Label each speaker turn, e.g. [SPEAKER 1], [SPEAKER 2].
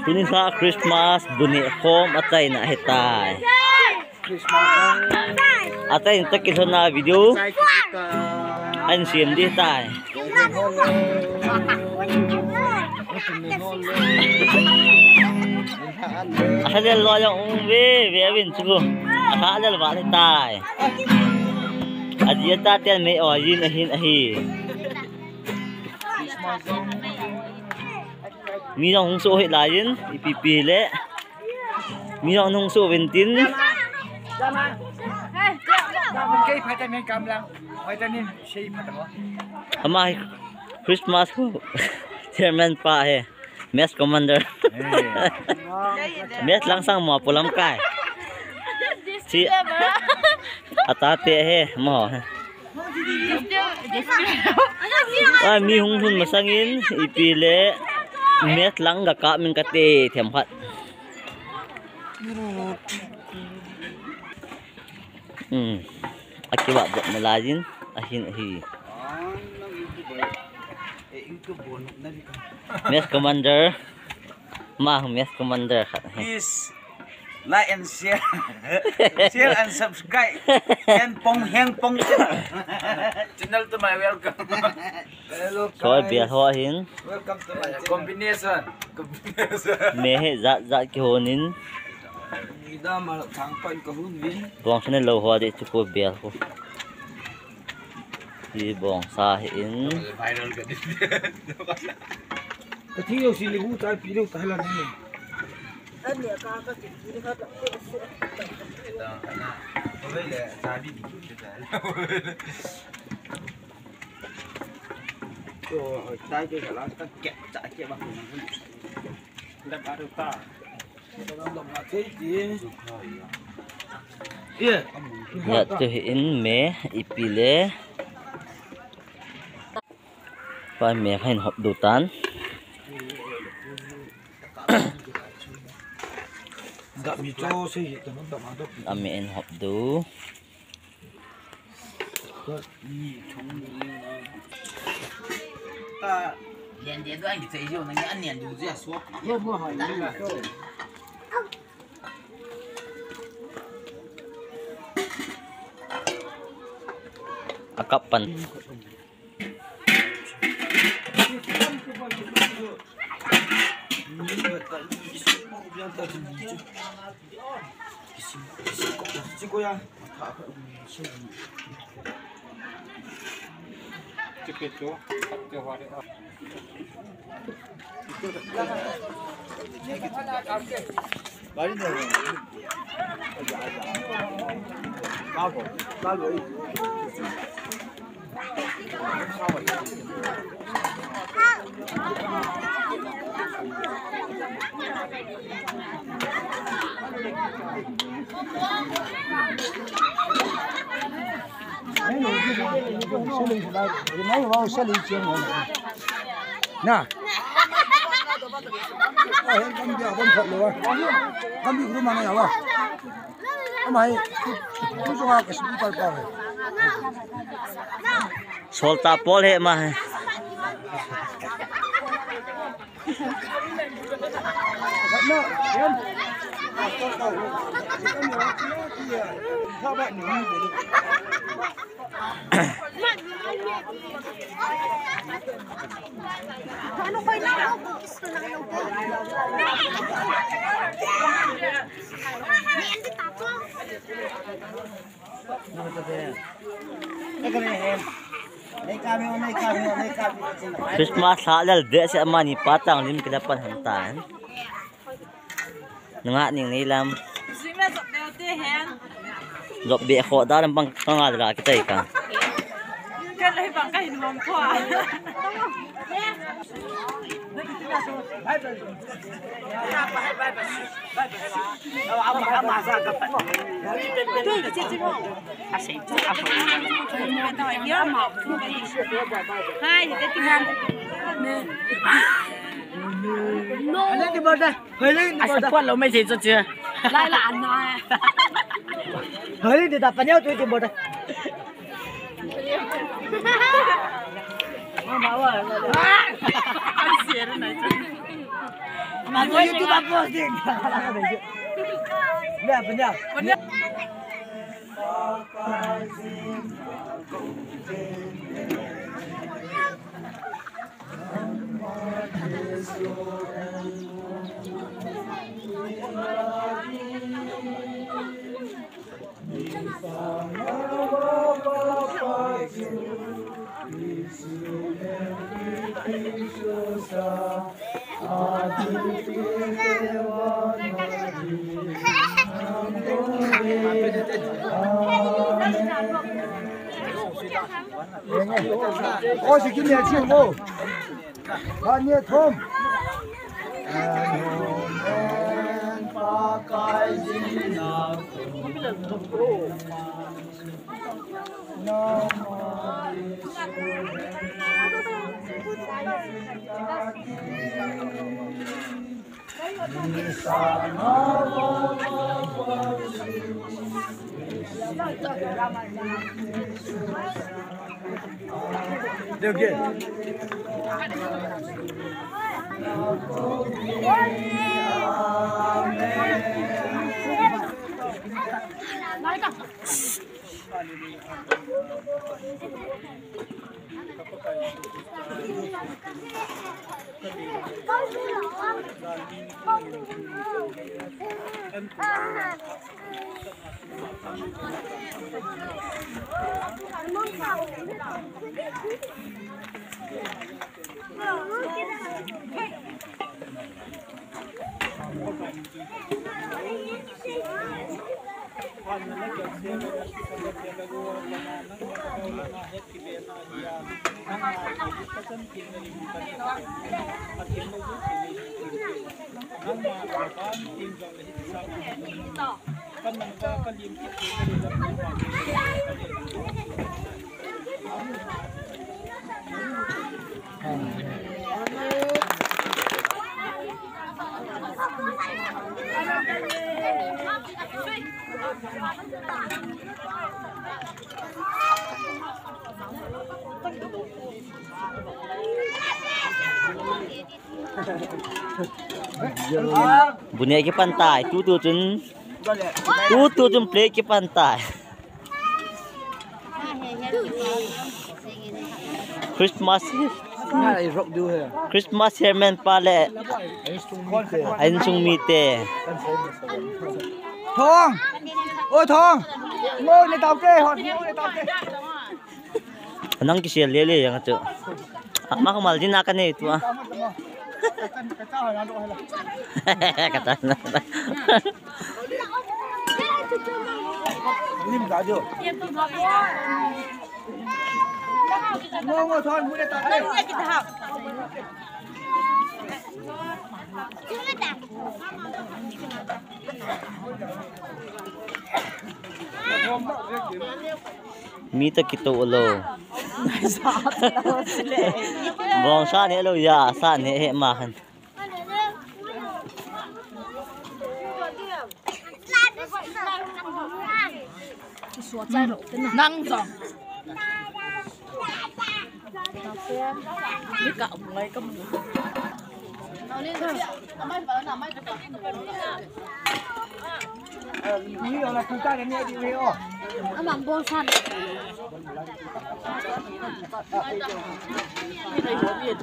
[SPEAKER 1] Tunin sa Christmas buni kom atay na hitay. Atay nito kilo na video. An CMD tay. Asal lo yang umbe bebin sugo. Asal lo balik tay. Adia tatian me oyin ahi. Minong hung so hit lain ipipile. Minong hung so ventin.
[SPEAKER 2] Cái vitamin cầm lang, vitamin C phải không?
[SPEAKER 1] Amai Christmas chairman pa he. Mess commander. Mess langsang mo pulam kai. Si atate he mo. Ay mi hung hun masangin ipile. Mess lang gaka min kate tempat. Akibat buat melajin ahin ahi. Mess commander, mess commander.
[SPEAKER 2] Please like and share, share and subscribe. And hang pong channel to my welcome. Hello guys.
[SPEAKER 1] So biar hoahin.
[SPEAKER 2] Welcome to my combination.
[SPEAKER 1] Mehe zat kihonin.
[SPEAKER 2] Ida mal thangpan kahun win.
[SPEAKER 1] Bong sana lo hoa de cukup biar ko. Di bong sahin.
[SPEAKER 2] Viral ka din. Katiyo silibu tayo pilo tahalan ni. Ani ka sili ka ta. Ito ana. Pwede sabi dito tayo. So, tayo ke salah ta kek tak kek ba. Ndak baru ta.
[SPEAKER 1] Ya tuhin me ipile. Pa me kain hop dutan.
[SPEAKER 2] Ndak bico sih itu ndak madok.
[SPEAKER 1] Amin hop du.
[SPEAKER 2] Ta lian dia tu anh thì thấy rồi, anh lian dù gì xuống. Không mua hỏi như là
[SPEAKER 1] Akapan.
[SPEAKER 2] Nah, con giờ con thật rồi, con bị cái màn này hả? Mày, cứ cho cái gì phải coi.
[SPEAKER 1] Solta pol he mah.
[SPEAKER 3] Ano kayo na ako? Gusto na yung
[SPEAKER 1] Christmas halal de si amani patang lim kedapan hantan. Nga ning nilam. Dok be kho da lam pang pangadra kita ikan.
[SPEAKER 3] Kan lai bang kai nuam ko.
[SPEAKER 2] Lên đi bớt đây, hơi lên đi bớt đây.
[SPEAKER 3] Quên lâu mấy gì cho chưa? Lại là ăn nói.
[SPEAKER 2] Hơi lên đi đập vào nhau tôi đi bớt đây. masuk YouTube apa sih? Benar.
[SPEAKER 4] 我是今年庆祝，半夜痛。Điều kiện.
[SPEAKER 1] Bunyi ke pantai, tutu jun play ke pantai. Christmas here men pale. Ain sung mite.
[SPEAKER 4] Thong, ôi Thong, ngô này tao kê, hòn ngô này tao kê.
[SPEAKER 1] Anang kisah lele yang tu. Mak mal din akan itu ah. Kata.
[SPEAKER 4] Lim cả chưa? Ngô thôi, ngô này tao kê.
[SPEAKER 1] Mita kita ulo. Bong sa ni ulo ya, sa ni he makan.
[SPEAKER 3] Năng giọng. Đi cạo mấy cầm.
[SPEAKER 4] Quý là chúng ta đến nghe đi về ô.
[SPEAKER 3] Nó bằng bông săn. Cái này bố biển